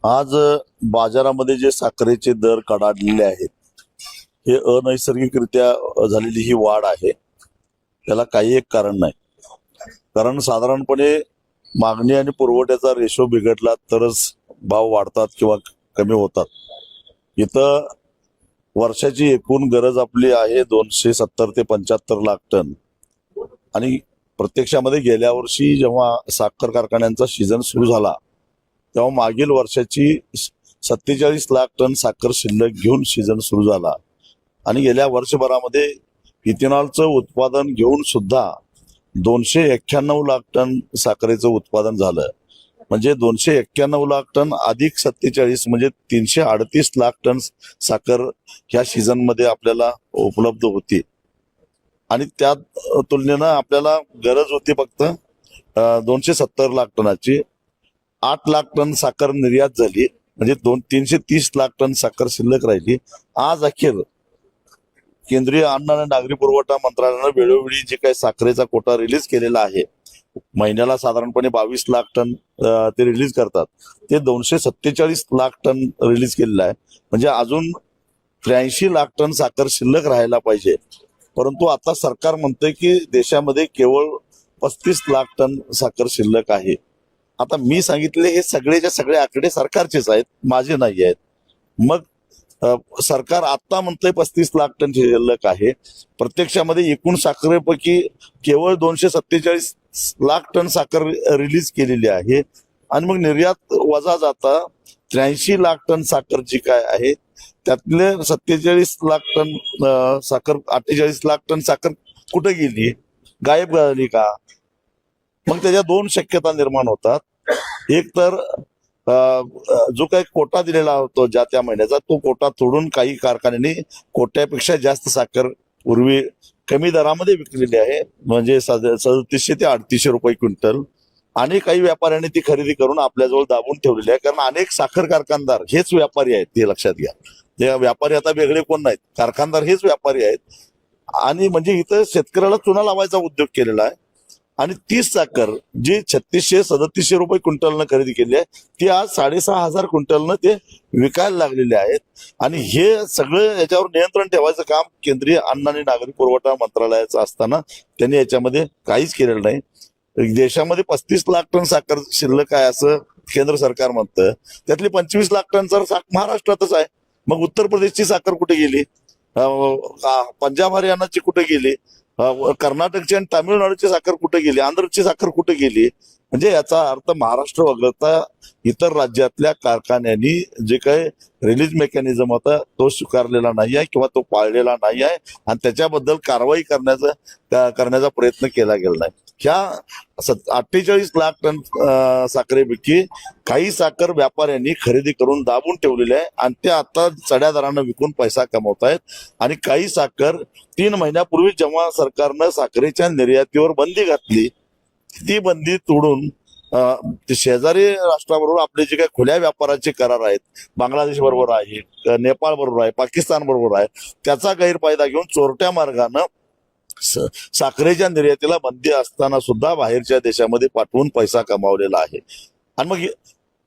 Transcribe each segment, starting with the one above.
आज बाजारामध्ये जे साखरेचे दर कडाडलेले आहेत, हे अनैसर्गिकरित्या झालेली ही वाढ आहे. त्याला काही एक कारण नाही. कारण साधारणपणे मागणी आणि पुरवठ्याचा रेशो बिघडला तरच भाव वाढतात किंवा कमी होतात. इथं वर्षाची एकूण गरज आपली आहे 270 ते 75 लाख टन. आणि प्रत्यक्षामध्ये गेल्या वर्षी जेव्हा साखर कारखान्यांचा सीझन सुरू झाला तेव्हा मागील वर्षाची 47 लाख टन साखर शिल्लक घेऊन सीझन सुरू झाला. आणि गेल्या वर्षभरामध्ये इथेनॉलचं उत्पादन घेऊन सुद्धा 291 लाख टन साखरेचं उत्पादन झालं. म्हणजे 291 लाख टन अधिक 47 म्हणजे 338 लाख टन साखर ह्या सीझनमध्ये आपल्याला उपलब्ध होती. आणि त्या तुलनेनं आपल्याला गरज होती फक्त 270 लाख टनाची. 8 लाख टन साखर निर्यात झाली, म्हणजे 330 लाख टन साखर शिल्लक राहिली. आज अखेर केंद्रीय अन्न आणि नागरी पुरवठा मंत्रालयानं वेळोवेळी जे काही साखरेचा कोटा रिलीज केलेला आहे, महिन्याला साधारणपणे 22 लाख टन ते रिलीज करतात. ते 247 लाख टन रिलीज केलेलं आहे. म्हणजे अजून 83 लाख टन साखर शिल्लक राहायला पाहिजे. परंतु आता सरकार म्हणतंय की देशामध्ये केवळ 35 लाख टन साखर शिल्लक आहे. आता मी सांगितले हे सगळेच्या सगळे आकडे सरकारचेच आहेत, माझे नाही आहेत. मग सरकार आता म्हणतंय 35 लाख टन शिल्लक आहे. प्रत्यक्षामध्ये एकूण साखरेपैकी केवळ 247 लाख टन साखर रिलीज केलेली आहे. आणि मग निर्यात वजा जाता 83 लाख टन साखर जी काय आहे त्यातले 47 लाख टन साखर, 48 लाख टन साखर कुठे गेली, गायब झाली का? मग त्याच्या दोन शक्यता निर्माण होतात. एक तर जो काही कोटा दिलेला होता ज्या त्या महिन्याचा, तो कोटा तोडून काही कारखान्यांनी कोट्यापेक्षा जास्त साखर पूर्वी कमी दरामध्ये विकलेली आहे, म्हणजे 3700 ते 3800 रुपये क्विंटल. आणि काही व्यापाऱ्यांनी ती खरेदी करून आपल्याजवळ दाबून ठेवलेली आहे. कारण अनेक साखर कारखानदार हेच व्यापारी आहेत, ते लक्षात घ्या. ते व्यापारी आता वेगळे कोण नाहीत, कारखानदार हेच व्यापारी आहेत. आणि म्हणजे इथं शेतकऱ्याला चुना लावायचा उद्योग केलेला आहे. आणि तीच साखर जी 3600-3700 रुपये क्विंटलनं खरेदी केली आहे, ती आज 6500 क्विंटलनं ते विकायला लागलेले आहेत. आणि हे सगळं याच्यावर नियंत्रण ठेवायचं काम केंद्रीय अन्न आणि नागरी पुरवठा मंत्रालयाचं असताना त्यांनी याच्यामध्ये काहीच केलेलं नाही. देशामध्ये 35 लाख टन साखर शिल्लक आहे असं केंद्र सरकार म्हणतं. त्यातली 25 लाख टन तर महाराष्ट्रातच आहे. मग उत्तर प्रदेशची साखर कुठे गेली, पंजाब हरियाणाची कुठे गेली, कर्नाटकची आणि तामिळनाडूची साखर कुठे गेली, आंध्रची साखर कुठे गेली? म्हणजे याचा अर्थ महाराष्ट्र वगळता इतर राज्यातल्या कारखान्यांनी जे काही रिलीज मेकॅनिझम होता तो स्वीकारलेला नाही आहे किंवा तो पाळलेला नाही आहे. आणि त्याच्याबद्दल कारवाई करण्याचा प्रयत्न केला गेला नाही. ह्या 48 लाख टन साखरेपैकी काही साखर व्यापाऱ्यांनी खरेदी करून दाबून ठेवलेली आहे आणि ते आता चढ्या दरानं विकून पैसा कमवत आहेत. आणि काही साखर 3 महिन्यापूर्वी जेव्हा सरकारनं साखरेच्या निर्यातीवर बंदी घातली, ती बंदी तोडून शेजारी राष्ट्राबरोबर आपले जे काही खुल्या व्यापाराचे करार आहेत, बांगलादेश बरोबर आहे, नेपाळ बरोबर आहे, पाकिस्तान बरोबर आहे, त्याचा गैरफायदा घेऊन चोरट्या मार्गानं साखरेच्या निर्यातीला बंदी असताना सुद्धा बाहेरच्या देशामध्ये पाठवून पैसा कमावलेला आहे. आणि मग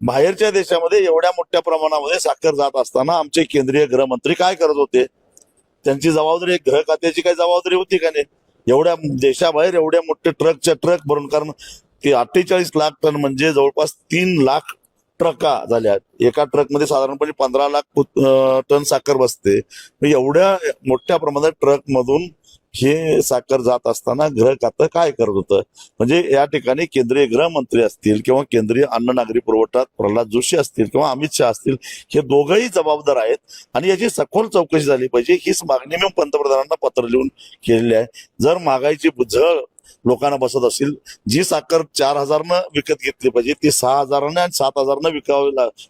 बाहेरच्या देशामध्ये एवढ्या मोठ्या प्रमाणामध्ये साखर जात असताना आमचे केंद्रीय गृहमंत्री काय करत होते? त्यांची जबाबदारी, गृह खात्याची काही जबाबदारी होती का नाही? एवढ्या देशाबाहेर एवढ्या मोठे ट्रक भरून, कारण ते 48 लाख टन म्हणजे जवळपास 3 लाख ट्रका झाल्या. एका ट्रकमध्ये साधारणपणे 15 लाख टन साखर बसते. एवढ्या मोठ्या प्रमाणात ट्रक मधून हे साखर जात असताना गृह खातं काय करत होतं? म्हणजे या ठिकाणी केंद्रीय गृहमंत्री असतील किंवा केंद्रीय अन्न नागरी पुरवठा प्रल्हाद जोशी असतील किंवा अमित शहा असतील, हे दोघंही जबाबदार आहेत. आणि याची सखोल चौकशी झाली पाहिजे, हीच मागणी मी पंतप्रधानांना पत्र लिहून केलेली आहे. जर महागाईची झळ लोकांना बसत असेल, जी साखर 4000 विकत घेतली पाहिजे ती 6000 आणि 7000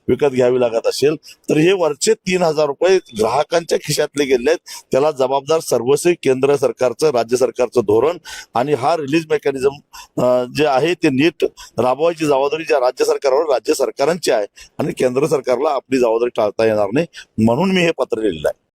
विकत घ्यावी लागत असेल, तर हे वरचे 3000 रुपये ग्राहकांच्या खिशातले गेले आहेत. त्याला जबाबदार सर्वस्वी केंद्र सरकारचं, राज्य सरकारचं धोरण. आणि हा रिलीज मेकॅनिझम जे आहे ते नीट राबवायची जबाबदारी ज्या राज्य सरकारवर, राज्य सरकारांची आहे. आणि केंद्र सरकारला आपली जबाबदारी टाळता येणार नाही, म्हणून मी हे पत्र लिहिलेलं आहे.